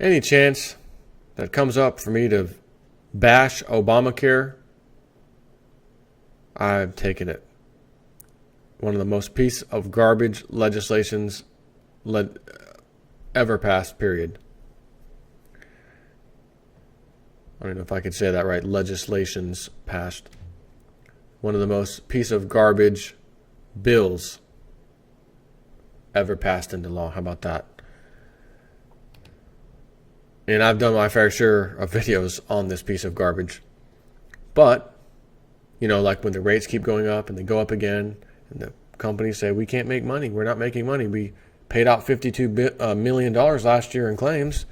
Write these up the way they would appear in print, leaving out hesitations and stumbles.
Any chance that comes up for me to bash Obamacare, I've taken it. One of the most piece of garbage legislations ever passed, period. I don't know if I could say that right. Legislations passed. One of the most piece of garbage bills ever passed into law. How about that? And I've done my fair share of videos on this piece of garbage. But, you know, like when the rates keep going up and they go up again, and the companies say, we can't make money. We're not making money. We paid out $52 million last year in claims,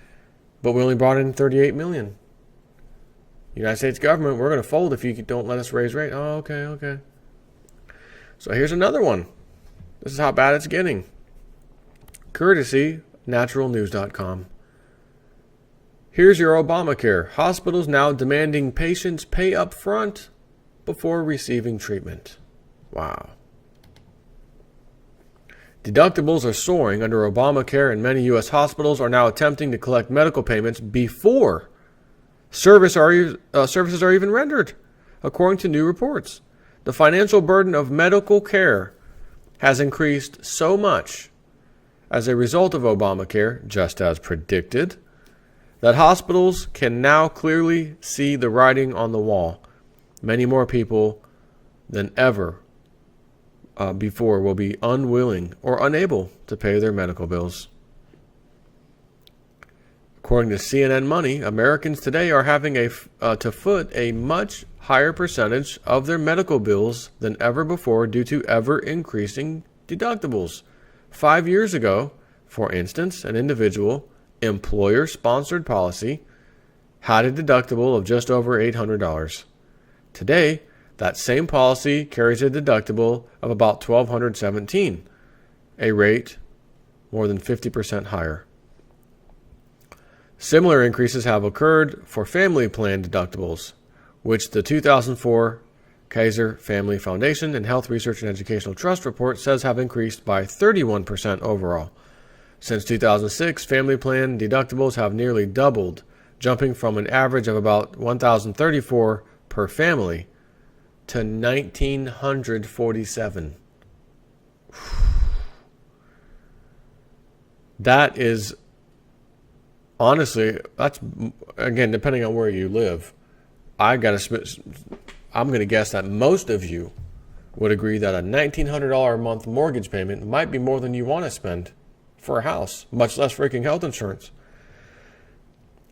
but we only brought in $38 million. United States government, we're going to fold if you don't let us raise rate. Oh, okay. So here's another one. This is how bad it's getting. Courtesy, naturalnews.com. Here's your Obamacare. Hospitals now demanding patients pay up front before receiving treatment. Wow. Deductibles are soaring under Obamacare, and many U.S. hospitals are now attempting to collect medical payments before services are even rendered, according to new reports. The financial burden of medical care has increased so much as a result of Obamacare, just as predicted, that hospitals can now clearly see the writing on the wall. Many more people than ever before will be unwilling or unable to pay their medical bills. According to CNN Money, Americans today are having to foot a much higher percentage of their medical bills than ever before due to ever-increasing deductibles. 5 years ago, for instance, an individual employer-sponsored policy had a deductible of just over $800. Today, that same policy carries a deductible of about $1,217, a rate more than 50% higher. Similar increases have occurred for family plan deductibles, which the 2004 Kaiser Family Foundation and Health Research and Educational Trust report says have increased by 31% overall. Since 2006, family plan deductibles have nearly doubled, jumping from an average of about $1,034 per family to $1,947. That is, honestly, that's, again, depending on where you live, I'm going to guess that most of you would agree that a $1,900 a month mortgage payment might be more than you want to spend for a house, much less freaking health insurance.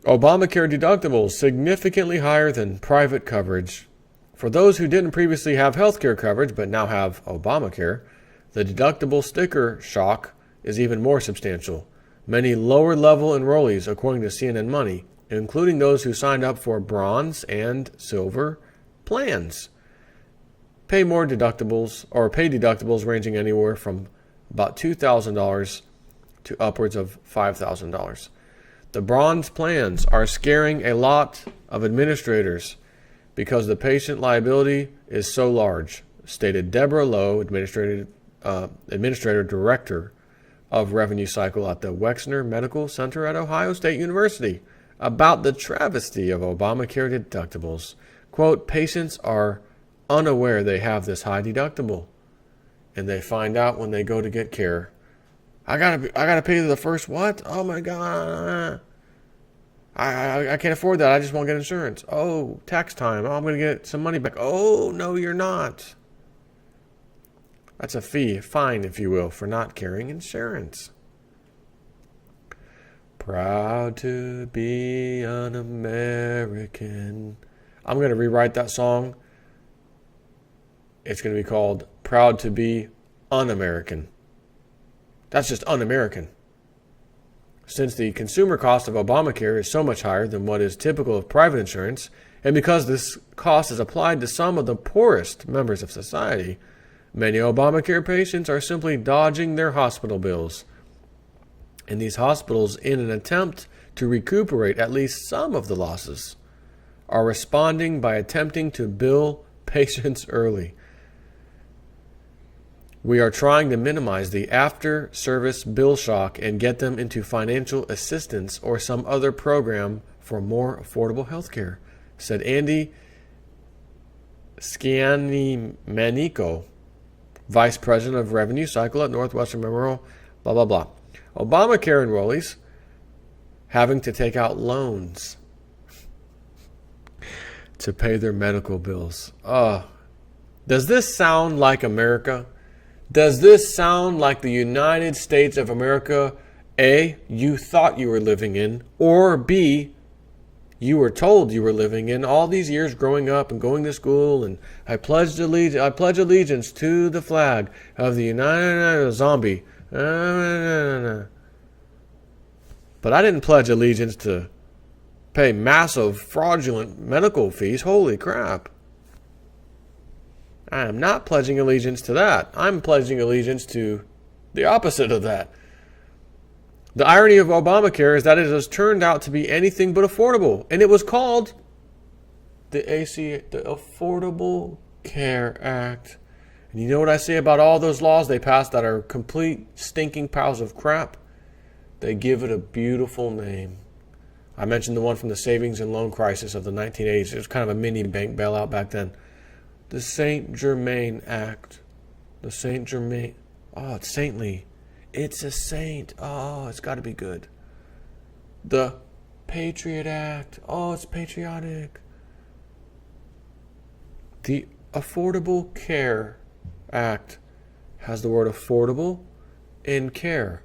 Obamacare deductibles significantly higher than private coverage. For those who didn't previously have health care coverage but now have Obamacare, the deductible sticker shock is even more substantial. Many lower-level enrollees, according to CNN Money, including those who signed up for bronze and silver plans, pay deductibles ranging anywhere from about $2,000 to upwards of $5,000. The bronze plans are scaring a lot of administrators because the patient liability is so large, stated Deborah Lowe, administrator director of revenue cycle at the Wexner Medical Center at Ohio State University, about the travesty of Obamacare deductibles. Quote, patients are unaware they have this high deductible, and they find out when they go to get care. I gotta pay the first what? Oh my God. I can't afford that. I just won't get insurance. Oh, tax time. Oh, I'm going to get some money back. Oh, no, you're not. That's a fine, if you will, for not carrying insurance. Proud to be an American. I'm going to rewrite that song. It's going to be called Proud to be Un-American. That's just un-American. Since the consumer cost of Obamacare is so much higher than what is typical of private insurance, and because this cost is applied to some of the poorest members of society, many Obamacare patients are simply dodging their hospital bills. And these hospitals, in an attempt to recuperate at least some of the losses, are responding by attempting to bill patients early. We are trying to minimize the after-service bill shock and get them into financial assistance or some other program for more affordable health care, said Andy Scianimenico, Vice President of Revenue Cycle at Northwestern Memorial, blah, blah, blah. Obamacare enrollees having to take out loans to pay their medical bills. Does this sound like America? Does this sound like the United States of America, A, you thought you were living in, or B, you were told you were living in all these years growing up and going to school, and I pledge allegiance to the flag of the United Zombie. But I didn't pledge allegiance to pay massive fraudulent medical fees. Holy crap. I am not pledging allegiance to that. I'm pledging allegiance to the opposite of that. The irony of Obamacare is that it has turned out to be anything but affordable. And it was called the Affordable Care Act. And you know what I say about all those laws they passed that are complete stinking piles of crap? They give it a beautiful name. I mentioned the one from the savings and loan crisis of the 1980s. It was kind of a mini bank bailout back then. The Saint Germain Act. The Saint Germain. Oh, it's saintly. It's a saint. Oh, it's got to be good. The Patriot Act. Oh, it's patriotic. The Affordable Care Act has the word affordable in care.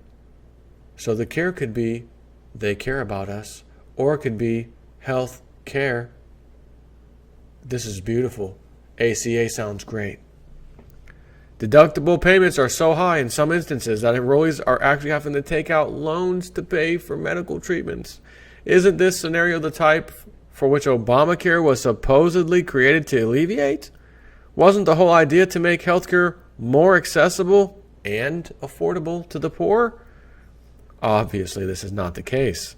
So the care could be they care about us, or it could be health care. This is beautiful. ACA sounds great. Deductible payments are so high in some instances that enrollees are actually having to take out loans to pay for medical treatments. Isn't this scenario the type for which Obamacare was supposedly created to alleviate? Wasn't the whole idea to make healthcare more accessible and affordable to the poor? Obviously, this is not the case.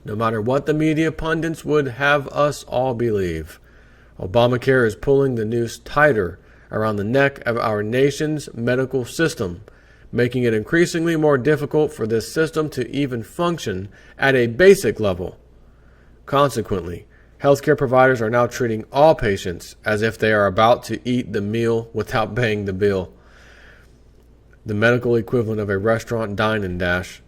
No matter what the media pundits would have us all believe, Obamacare is pulling the noose tighter around the neck of our nation's medical system, making it increasingly more difficult for this system to even function at a basic level. Consequently, healthcare providers are now treating all patients as if they are about to eat the meal without paying the bill. The medical equivalent of a restaurant dine and dash.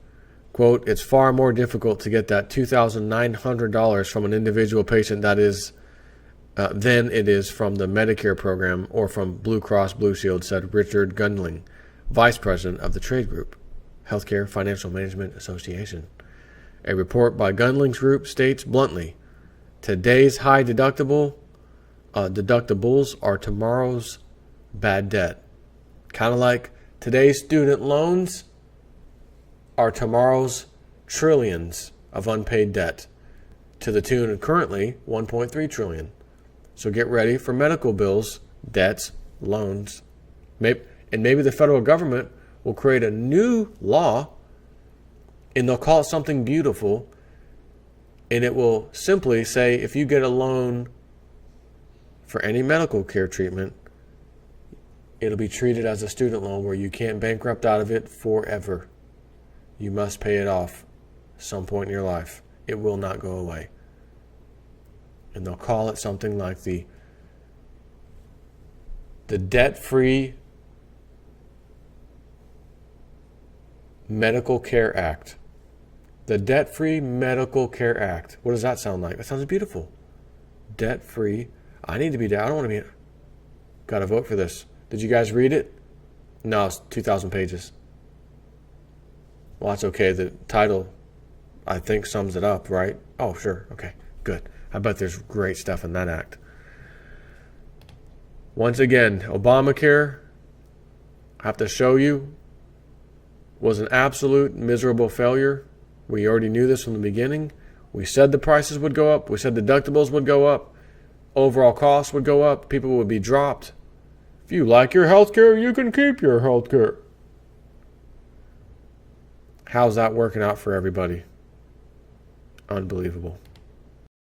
Quote, it's far more difficult to get that $2,900 from an individual patient than it is from the Medicare program or from Blue Cross Blue Shield, said Richard Gundling, Vice President of the trade group, Healthcare Financial Management Association. A report by Gundling's group states bluntly, today's high deductibles are tomorrow's bad debt. Kind of like today's student loans are tomorrow's trillions of unpaid debt, to the tune of currently $1.3 trillion. So get ready for medical bills, debts, loans. Maybe the federal government will create a new law, and they'll call it something beautiful, and it will simply say if you get a loan for any medical care treatment, it'll be treated as a student loan where you can't bankrupt out of it forever. You must pay it off some point in your life. It will not go away. And they'll call it something like the Debt-Free Medical Care Act. The Debt-Free Medical Care Act. What does that sound like? That sounds beautiful. Debt-free. I need to be down. I don't want to be. Got to vote for this. Did you guys read it? No, it's 2,000 pages. Well, that's okay. The title, I think, sums it up, right? Oh, sure. Okay, good. I bet there's great stuff in that act. Once again, Obamacare, I have to show you, was an absolute miserable failure. We already knew this from the beginning. We said the prices would go up. We said deductibles would go up. Overall costs would go up. People would be dropped. If you like your health care, you can keep your health care. How's that working out for everybody? Unbelievable.